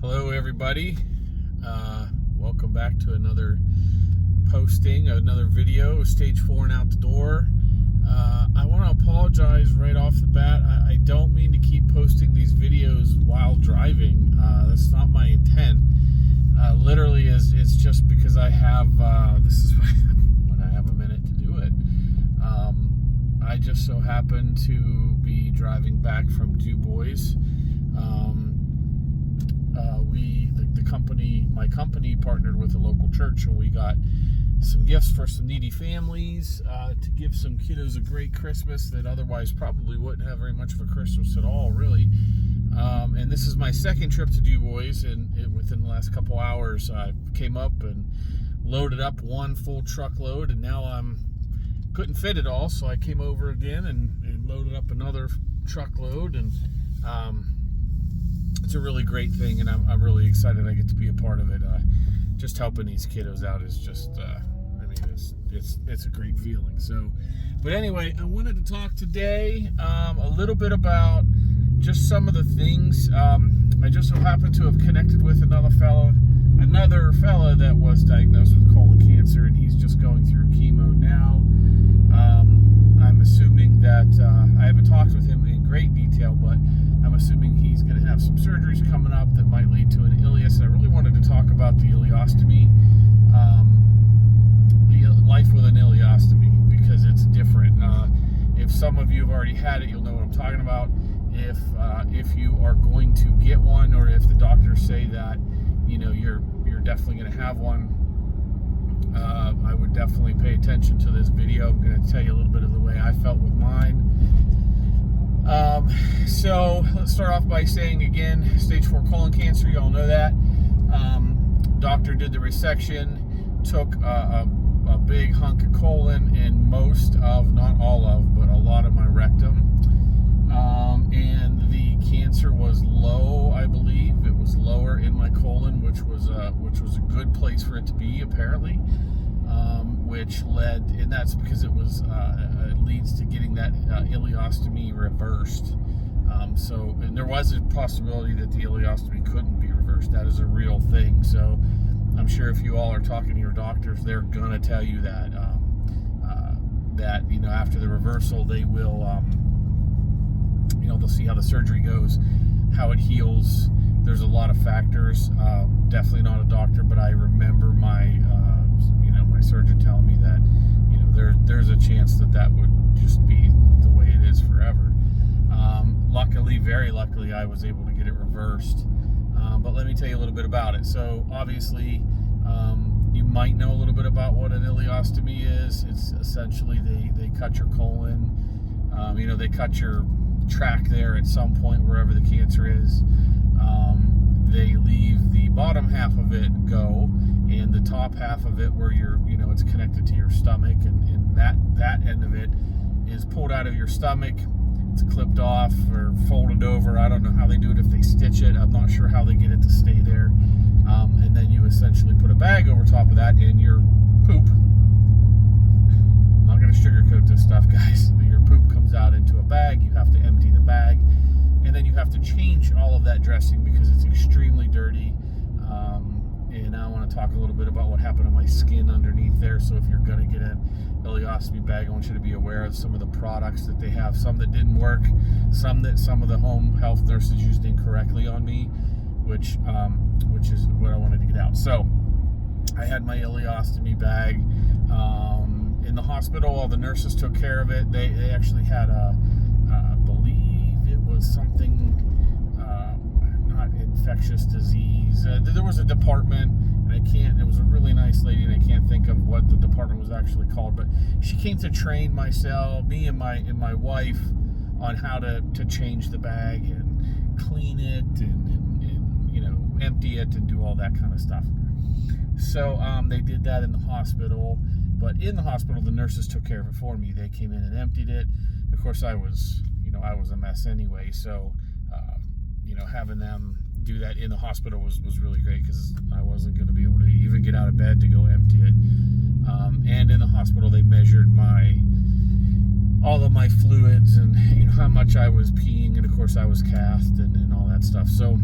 Hello everybody, welcome back to another posting, another video, stage 4 and out the door. I want to apologize right off the bat. I don't mean to keep posting these videos while driving. That's not my intent. Literally it's just because I have, this is when I have a minute to do it. I just so happen to be driving back from Du Bois. My company partnered with a local church, and we got some gifts for some needy families to give some kiddos a great Christmas that otherwise probably wouldn't have very much of a Christmas at all, really. And this is my second trip to Du Bois, and within the last couple hours, I came up and loaded up one full truckload, and now couldn't fit it all, so I came over again and loaded up another truckload, and it's a really great thing, and I'm really excited I get to be a part of it. Just helping these kiddos out is just, it's a great feeling. So, but anyway, I wanted to talk today a little bit about just some of the things. I just so happened to have connected with another fella that was diagnosed with colon cancer, and he's just going through chemo now. I'm assuming that, I haven't talked with him in great detail, but I'm assuming he's going to have some surgeries coming up that might lead to an ileus. I really wanted to talk about the ileostomy, life with an ileostomy, because it's different. If some of you have already had it, you'll know what I'm talking about. If you are going to get one, or if the doctors say that, you're definitely going to have one, I would definitely pay attention to this video. I'm going to tell you a little bit of the way I felt with mine. So let's start off by saying again, stage 4 colon cancer, you all know that. Doctor did the resection, took a big hunk of colon in most of, not all of, but a lot of my rectum. And the cancer was low, I believe. It was lower in my colon, which was a good place for it to be, apparently. Which led, and that's because it leads to getting that ileostomy reversed. And there was a possibility that the ileostomy couldn't be reversed. That is a real thing. So I'm sure if you all are talking to your doctors, they're gonna tell you that after the reversal, they will they'll see how the surgery goes, how it heals. There's a lot of factors. Definitely not a doctor, but I remember my surgeon telling me that there's a chance that would just be the way it is forever. Luckily, very luckily, I was able to get it reversed. But let me tell you a little bit about it. So obviously, you might know a little bit about what an ileostomy is. It's essentially they cut your colon. They cut your tract there at some point wherever the cancer is. They leave the bottom half of it go, and the top half of it where it's connected to your stomach, and that end of it is pulled out of your stomach. It's clipped off or folded over. I don't know how they do it, if they stitch it. I'm not sure how they get it to stay there. And then you essentially put a bag over top of that, and your poop, I'm not going to sugarcoat this stuff, guys. Your poop comes out into a bag. You have to empty the bag, and then you have to change all of that dressing because it's extremely dirty. And I want to talk a little bit about what happened to my skin underneath there. So if you're going to get an ileostomy bag, I want you to be aware of some of the products that they have. Some that didn't work, some of the home health nurses used incorrectly on me, which is what I wanted to get out. So I had my ileostomy bag in the hospital. All the nurses took care of it. They actually had I believe it was something, not infectious disease. There was a department, and it was a really nice lady, and I can't think of what the department was actually called, but she came to train me and my wife on how to change the bag and clean it and empty it and do all that kind of stuff. So they did that in the hospital, but in the hospital the nurses took care of it for me. They came in and emptied it. Of course, I was a mess anyway, so having them do that in the hospital was really great, because I wasn't going to be able to even get out of bed to go empty it. And in the hospital they measured all of my fluids and how much I was peeing, and of course I was cathed and all that stuff. So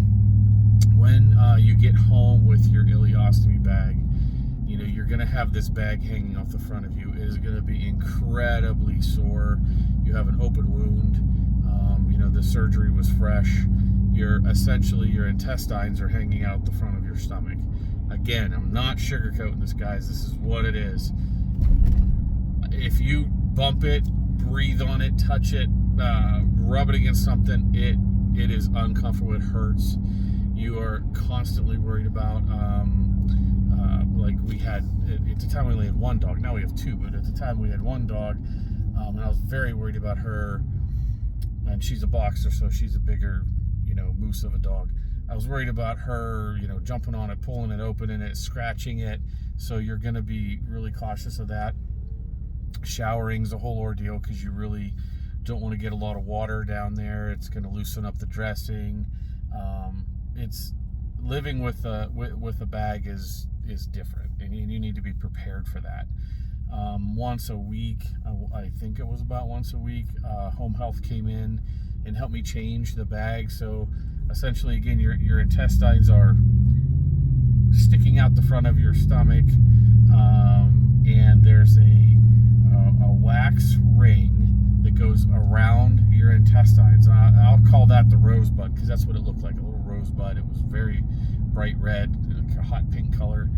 when you get home with your ileostomy bag, you're going to have this bag hanging off the front of you. It is going to be incredibly sore. You have an open wound. The surgery was fresh. Essentially your intestines are hanging out the front of your stomach. Again, I'm not sugarcoating this, guys. This is what it is. If you bump it, breathe on it, touch it, rub it against something, it is uncomfortable. It hurts. You are constantly worried about, like we had, at the time we only had one dog. Now we have two, but at the time we had one dog, and I was very worried about her. And she's a boxer, so she's a bigger, moose of a dog. I was worried about her, jumping on it, pulling it, opening it, scratching it. So you're going to be really cautious of that. Showering's a whole ordeal because you really don't want to get a lot of water down there. It's going to loosen up the dressing. It's living with a bag is different, and you need to be prepared for that. Once a week, I think it was about once a week, home health came in and helped me change the bag. So essentially, again, your intestines are sticking out the front of your stomach, and there's a wax ring that goes around your intestines. I'll call that the rosebud because that's what it looked like, a little rosebud. It was very bright red, like a hot pink color.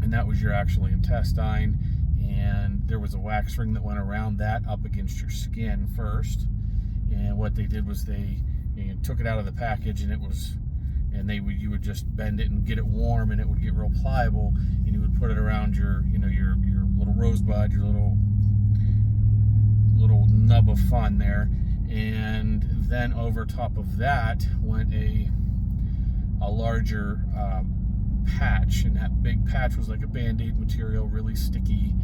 And that was your actual intestine, and there was a wax ring that went around that up against your skin first. And what they did was they took it out of the package, and you would just bend it and get it warm, and it would get real pliable, and you would put it around your little rosebud, your little nub of fun there. And then over top of that went a larger patch, and that big patch was like a band-aid material, really sticky,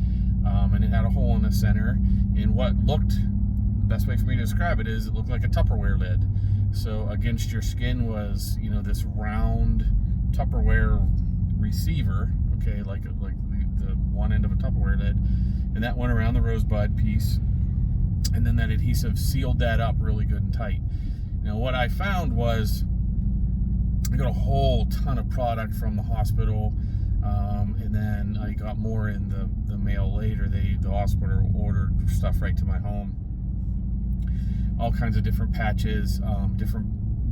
and it had a hole in the center. And what looked, the best way for me to describe it is, it looked like a Tupperware lid. So against your skin was, this round Tupperware receiver, okay, like the one end of a Tupperware lid, and that went around the rosebud piece, and then that adhesive sealed that up really good and tight. Now what I found was, I got a whole ton of product from the hospital, and then I got more in the mail later. The hospital ordered stuff right to my home. All kinds of different patches, different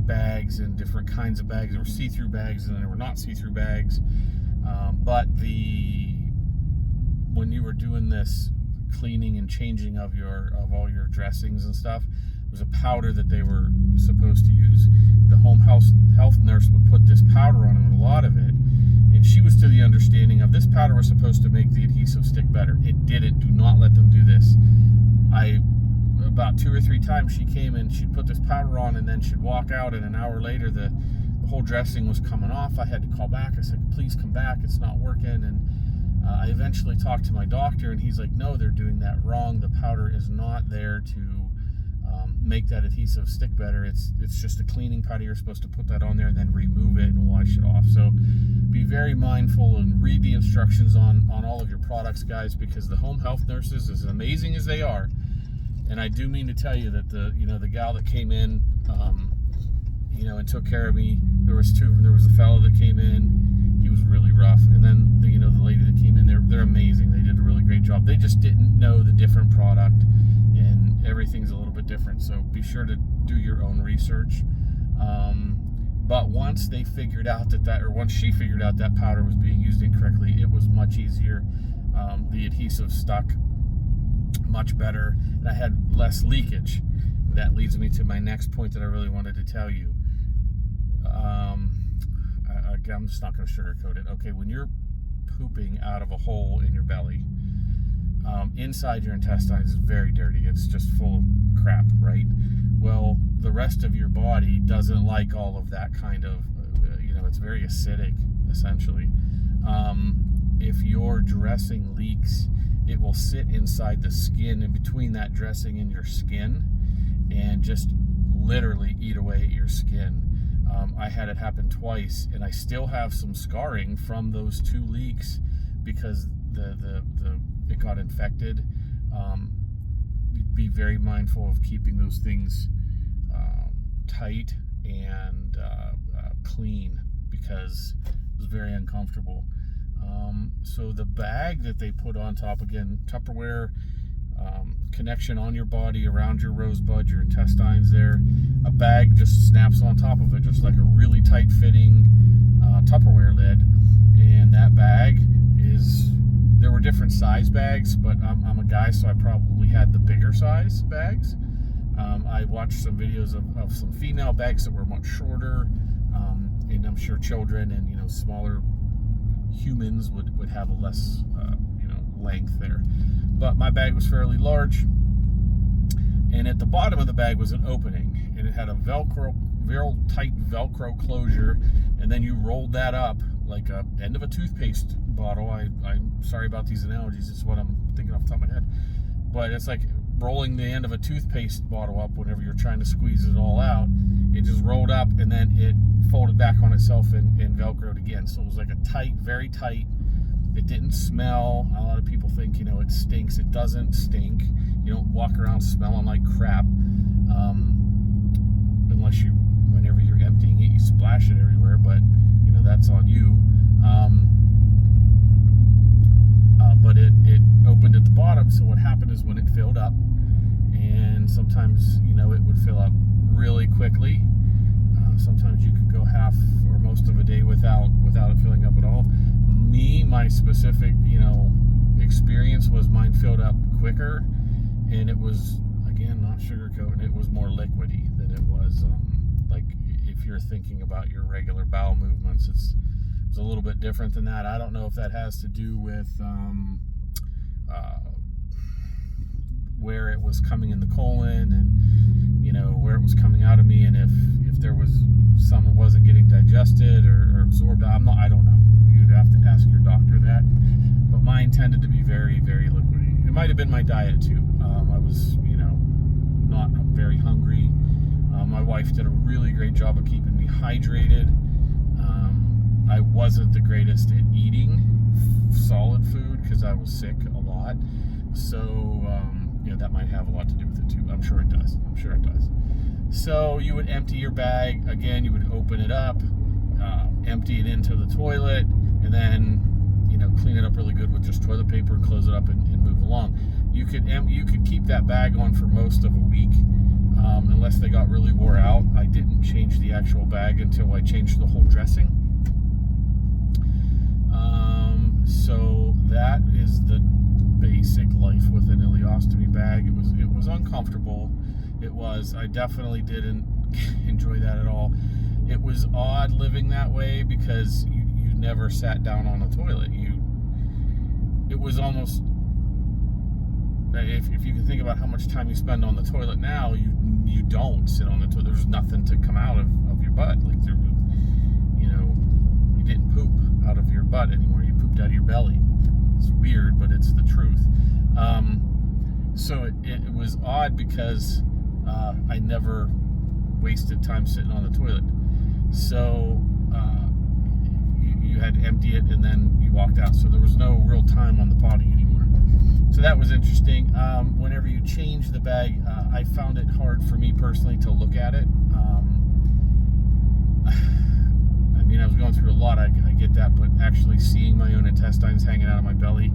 bags, and different kinds of bags. There were see-through bags, and there were not see-through bags. But when you were doing this cleaning and changing of all your dressings and stuff, was a powder that they were supposed to use. The home health nurse would put this powder on a lot of it, and she was to the understanding of this powder was supposed to make the adhesive stick better. It didn't. Do not let them do this. About 2 or 3 times she came and she'd put this powder on, and then she'd walk out, and an hour later the whole dressing was coming off. I had to call back. I said, please come back, it's not working. And I eventually talked to my doctor, and he's like, no, they're doing that wrong. The powder is not there to make that adhesive stick better. It's just a cleaning powder. You're supposed to put that on there and then remove it and wash it off. So be very mindful and read the instructions on all of your products, guys, because the home health nurses, as amazing as they are, and I do mean to tell you that the gal that came in, and took care of me, there was two of them. There was a fellow that came in, he was really rough, and then the lady that came in, they're amazing. They did a really great job. They just didn't know the different product, and everything's a little bit different, so be sure to do your own research. But once they figured out once she figured out that powder was being used incorrectly, it was much easier. The adhesive stuck much better, and I had less leakage. That leads me to my next point that I really wanted to tell you. I'm just not going to sugarcoat it. Okay, when you're pooping out of a hole in your belly, inside your intestines is very dirty. It's just full of crap, right? Well, the rest of your body doesn't like all of that kind of, it's very acidic, essentially. If your dressing leaks, it will sit inside the skin, in between that dressing and your skin, and just literally eat away at your skin. I had it happen twice, and I still have some scarring from those 2 leaks because it got infected. Be very mindful of keeping those things tight and clean, because it was very uncomfortable. So the bag that they put on top, again, Tupperware, connection on your body, around your rosebud, your intestines there. A bag just snaps on top of it, just like a really tight fitting Tupperware lid. And that bag is, there were different size bags, but I'm a guy, so I probably had the bigger size bags. I watched some videos of some female bags that were much shorter, and I'm sure children and, you know, smaller humans would have a less you know, length there. But my bag was fairly large, and at the bottom of the bag was an opening, and it had a very tight Velcro closure, and then you rolled that up like a end of a toothpaste bottle. I'm sorry about these analogies, it's what I'm thinking off the top of my head, but it's like rolling the end of a toothpaste bottle up whenever you're trying to squeeze it all out. It just rolled up, and then it folded back on itself and Velcroed again. So it was like a tight, very tight. It didn't smell. A lot of people think, you know, it stinks. It doesn't stink. You don't walk around smelling like crap, unless you, whenever you're emptying it, you splash it everywhere, but, you know, that's on you. But it opened at the bottom, so what happened is when it filled up, and sometimes, you know, it would fill up really quickly. Sometimes you could go half or most of a day without it filling up at all. My specific, you know, experience was mine filled up quicker, and it was, again, not sugarcoating, it was more liquidy than it was, like, if you're thinking about your regular bowel movements, it's a little bit different than that. I don't know if that has to do with where it was coming in the colon, and, you know, where it was coming out of me, and if there was some that wasn't getting digested or absorbed. I don't know. You'd have to ask your doctor that. But mine tended to be very, very liquidy. It might have been my diet too. I was, you know, not very hungry. My wife did a really great job of keeping me hydrated. I wasn't the greatest at eating solid food because I was sick a lot. So, you know, that might have a lot to do with it too. I'm sure it does. So you would empty your bag. Again, you would open it up, empty it into the toilet, and then, you know, clean it up really good with just toilet paper, close it up, and move along. You could keep that bag on for most of a week, unless they got really wore out. I didn't change the actual bag until I changed the whole dressing. So that is the basic life with an ileostomy bag. It was uncomfortable. I definitely didn't enjoy that at all. It was odd living that way because you never sat down on a toilet. It was almost, if you can think about how much time you spend on the toilet now, you don't sit on the toilet. There's nothing to come out of your butt. Like, there was, you know, you didn't poop out of your butt anymore. You pooped out of your belly. It's weird, but it's the truth. So it was odd because I never wasted time sitting on the toilet. So you had to empty it, and then you walked out. So there was no real time on the potty anymore. So that was interesting. Whenever you change the bag, I found it hard for me personally to look at it. I mean, I was going through a lot, I get that, but actually seeing my own intestines hanging out of my belly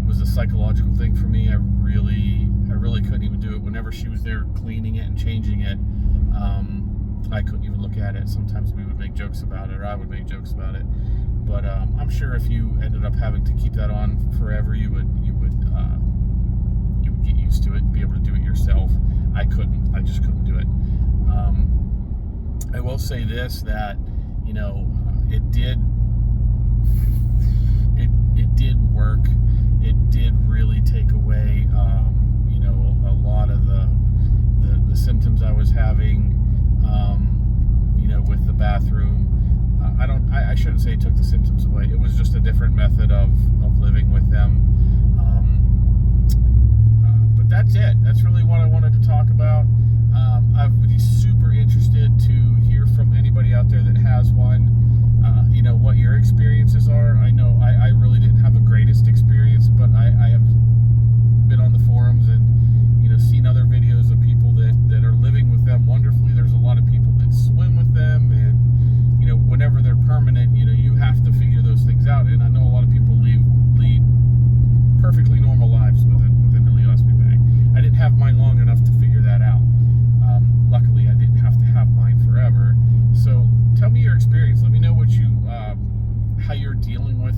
was a psychological thing for me. I really couldn't even do it. Whenever she was there cleaning it and changing it, I couldn't even look at it. Sometimes we would make jokes about it, or I would make jokes about it. But I'm sure if you ended up having to keep that on forever, you would get used to it and be able to do it yourself. I couldn't. I just couldn't do it. I will say this, that, you know, it did work. It did really take away, you know, a lot of the symptoms I was having, you know, with the bathroom. I shouldn't say it took the symptoms away. It was just a different method of living with them. But that's it. That's really what I wanted to talk about. I would be super interested to hear from anybody out there that has one. You know, what your experiences are. I know I really didn't have the greatest experience, but I have been on the forums and, you know, seen other videos of people that are living with them wonderfully. There's a lot of people that swim with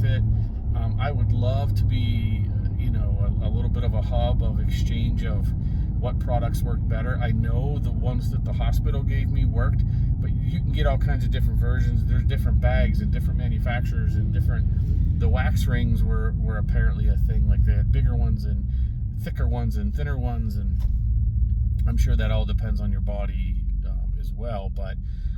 with it. I would love to be, a little bit of a hub of exchange of what products work better. I know the ones that the hospital gave me worked, but you can get all kinds of different versions. There's different bags and different manufacturers and the wax rings were apparently a thing. Like they had bigger ones and thicker ones and thinner ones, and I'm sure that all depends on your body as well. But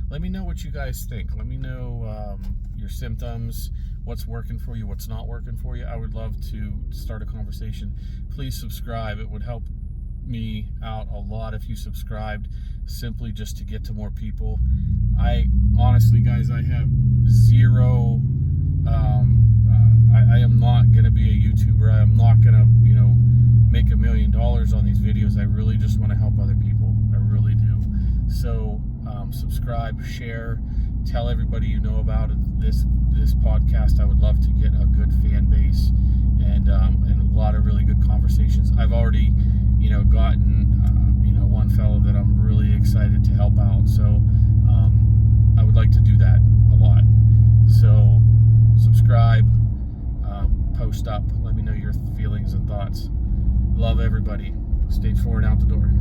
let me know what you guys think. Let me know your symptoms, what's working for you, what's not working for you. I would love to start a conversation. Please subscribe. It would help me out a lot if you subscribed, simply just to get to more people. I honestly, guys, I have zero I am not going to be a YouTuber. I am not going to make $1 million on these videos. I really just want to help other people. I really do. So subscribe, share, tell everybody you know about this podcast. I would love to get a good fan base and a lot of really good conversations. I've already gotten one fellow that I'm really excited to help out. So I would like to do that a lot. So subscribe, post up, let me know your feelings and thoughts. Love everybody. Stage 4 and out the door.